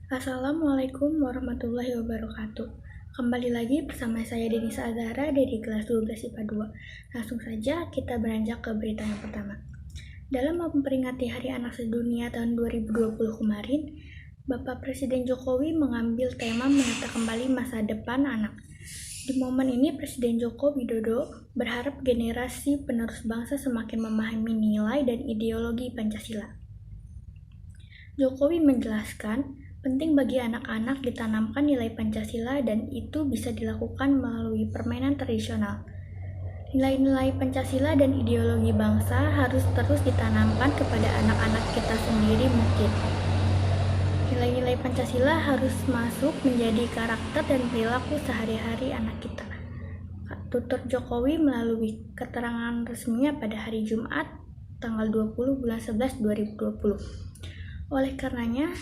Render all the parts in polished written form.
Assalamualaikum warahmatullahi wabarakatuh. Kembali lagi bersama saya Denisa Azhara dari kelas 12 IPA 2. Langsung saja kita beranjak ke berita yang pertama. Dalam memperingati Hari Anak Sedunia tahun 2020 kemarin, Bapak Presiden Jokowi mengambil tema menata kembali masa depan anak. Di momen ini Presiden Joko Widodo berharap generasi penerus bangsa semakin memahami nilai dan ideologi Pancasila. Jokowi menjelaskan, penting bagi anak-anak ditanamkan nilai Pancasila dan itu bisa dilakukan melalui permainan tradisional. Nilai-nilai Pancasila dan ideologi bangsa harus terus ditanamkan kepada anak-anak kita sendiri mungkin. Nilai-nilai Pancasila harus masuk menjadi karakter dan perilaku sehari-hari anak kita. Tutur Jokowi melalui keterangan resminya pada hari Jumat, tanggal 20 bulan 11 2020. Oleh karenanya,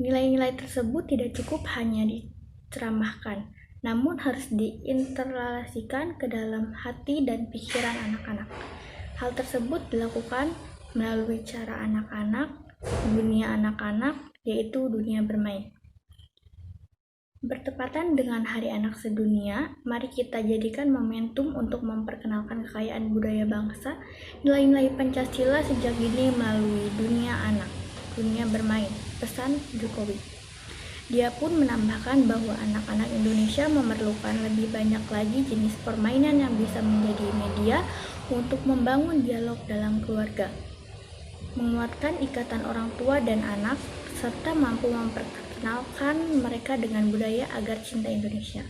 nilai-nilai tersebut tidak cukup hanya diceramahkan, namun harus diinternalisasikan ke dalam hati dan pikiran anak-anak. Hal tersebut dilakukan melalui cara dunia anak-anak, yaitu dunia bermain. Bertepatan dengan Hari Anak Sedunia, mari kita jadikan momentum untuk memperkenalkan kekayaan budaya bangsa, nilai-nilai Pancasila sejak dini melalui dunia bermain, pesan Jokowi. Dia pun menambahkan bahwa anak-anak Indonesia memerlukan lebih banyak lagi jenis permainan yang bisa menjadi media untuk membangun dialog dalam keluarga, menguatkan ikatan orang tua dan anak, serta mampu memperkenalkan mereka dengan budaya agar cinta Indonesia.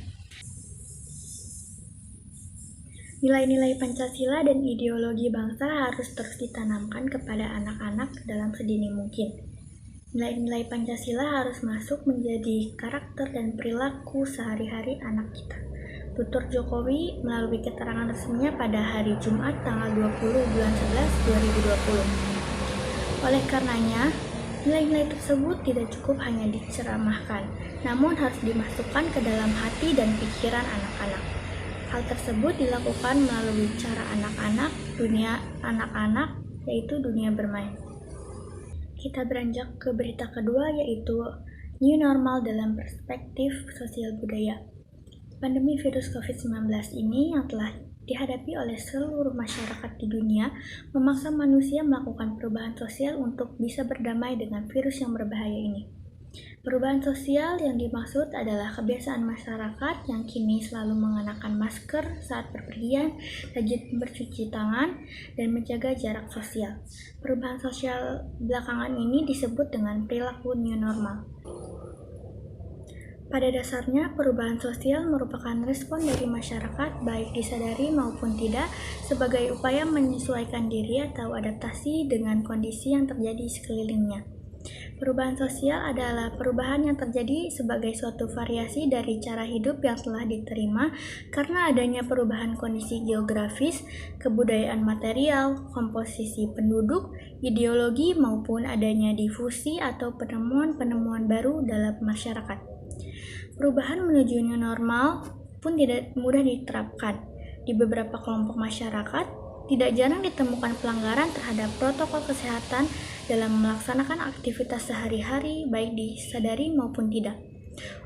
Nilai-nilai Pancasila dan ideologi bangsa harus terus ditanamkan kepada anak-anak dalam sedini mungkin. Nilai-nilai Pancasila harus masuk menjadi karakter dan perilaku sehari-hari anak kita. Tutur Jokowi melalui keterangan resminya pada hari Jumat tanggal 20 bulan 11 2020. Oleh karenanya, nilai-nilai tersebut tidak cukup hanya diceramahkan, namun harus dimasukkan ke dalam hati dan pikiran anak-anak. Hal tersebut dilakukan melalui cara dunia anak-anak, yaitu dunia bermain. Kita beranjak ke berita kedua, yaitu New Normal dalam perspektif sosial budaya. Pandemi virus COVID-19 ini yang telah dihadapi oleh seluruh masyarakat di dunia memaksa manusia melakukan perubahan sosial untuk bisa berdamai dengan virus yang berbahaya ini. Perubahan sosial yang dimaksud adalah kebiasaan masyarakat yang kini selalu mengenakan masker saat bepergian, rajin bercuci tangan, dan menjaga jarak sosial. Perubahan sosial belakangan ini disebut dengan perilaku new normal. Pada dasarnya, perubahan sosial merupakan respon dari masyarakat, baik disadari maupun tidak, sebagai upaya menyesuaikan diri atau adaptasi dengan kondisi yang terjadi sekelilingnya. Perubahan sosial adalah perubahan yang terjadi sebagai suatu variasi dari cara hidup yang telah diterima karena adanya perubahan kondisi geografis, kebudayaan material, komposisi penduduk, ideologi, maupun adanya difusi atau penemuan-penemuan baru dalam masyarakat. Perubahan menuju new normal pun tidak mudah diterapkan. Di beberapa kelompok masyarakat, tidak jarang ditemukan pelanggaran terhadap protokol kesehatan dalam melaksanakan aktivitas sehari-hari, baik disadari maupun tidak.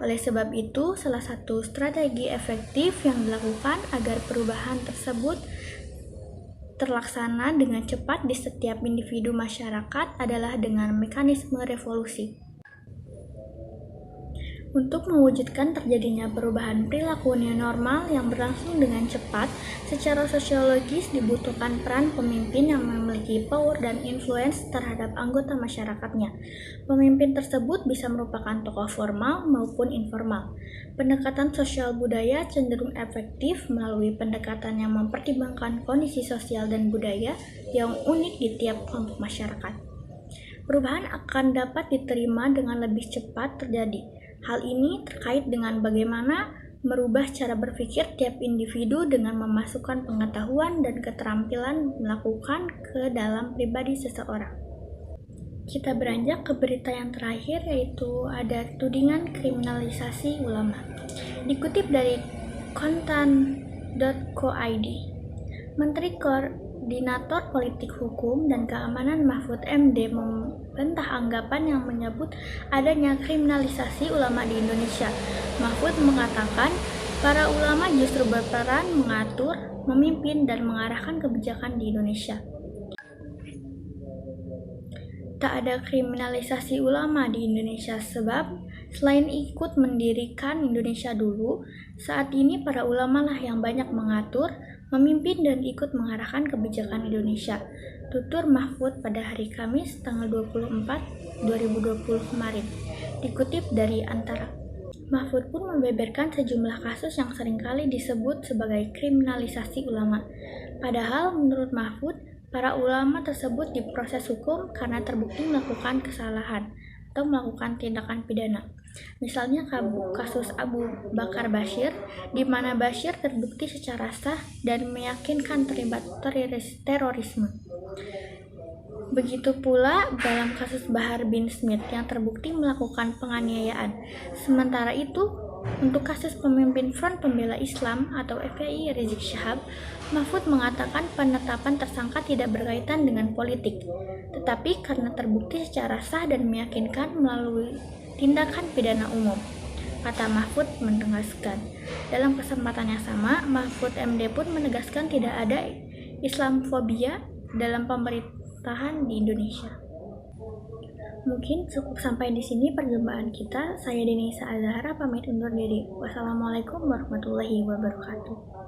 Oleh sebab itu, salah satu strategi efektif yang dilakukan agar perubahan tersebut terlaksana dengan cepat di setiap individu masyarakat adalah dengan mekanisme revolusi. Untuk mewujudkan terjadinya perubahan perilaku new normal yang berlangsung dengan cepat, secara sosiologis dibutuhkan peran pemimpin yang memiliki power dan influence terhadap anggota masyarakatnya. Pemimpin tersebut bisa merupakan tokoh formal maupun informal. Pendekatan sosial budaya cenderung efektif melalui pendekatan yang mempertimbangkan kondisi sosial dan budaya yang unik di tiap kelompok masyarakat. Perubahan akan dapat diterima dengan lebih cepat terjadi. Hal ini terkait dengan bagaimana merubah cara berpikir tiap individu dengan memasukkan pengetahuan dan keterampilan melakukan ke dalam pribadi seseorang. Kita beranjak ke berita yang terakhir, yaitu ada tudingan kriminalisasi ulama. Dikutip dari kontan.co.id, Menteri Koordinator Politik Hukum dan Keamanan Mahfud MD membantah anggapan yang menyebut adanya kriminalisasi ulama di Indonesia. Mahfud mengatakan, para ulama justru berperan mengatur, memimpin, dan mengarahkan kebijakan di Indonesia. Tak ada kriminalisasi ulama di Indonesia sebab selain ikut mendirikan Indonesia dulu, saat ini para ulama lah yang banyak mengatur, memimpin, dan ikut mengarahkan kebijakan Indonesia. Tutur Mahfud pada hari Kamis tanggal 24 2020 kemarin. Dikutip dari Antara. Mahfud pun membeberkan sejumlah kasus yang seringkali disebut sebagai kriminalisasi ulama. Padahal menurut Mahfud, para ulama tersebut diproses hukum karena terbukti melakukan kesalahan atau melakukan tindakan pidana. Misalnya kasus Abu Bakar Bashir, di mana Bashir terbukti secara sah dan meyakinkan terlibat terorisme. Begitu pula dalam kasus Bahar bin Smith yang terbukti melakukan penganiayaan. Sementara itu, untuk kasus pemimpin Front Pembela Islam atau FPI Rizik Syihab, Mahfud mengatakan penetapan tersangka tidak berkaitan dengan politik, tetapi karena terbukti secara sah dan meyakinkan melalui tindakan pidana umum. Kata Mahfud menegaskan. Dalam kesempatan yang sama, Mahfud MD pun menegaskan tidak ada Islamofobia dalam pemerintahan di Indonesia. Mungkin cukup sampai di sini perjumpaan kita. Saya Denisa Azahara pamit undur diri. Wassalamualaikum warahmatullahi wabarakatuh.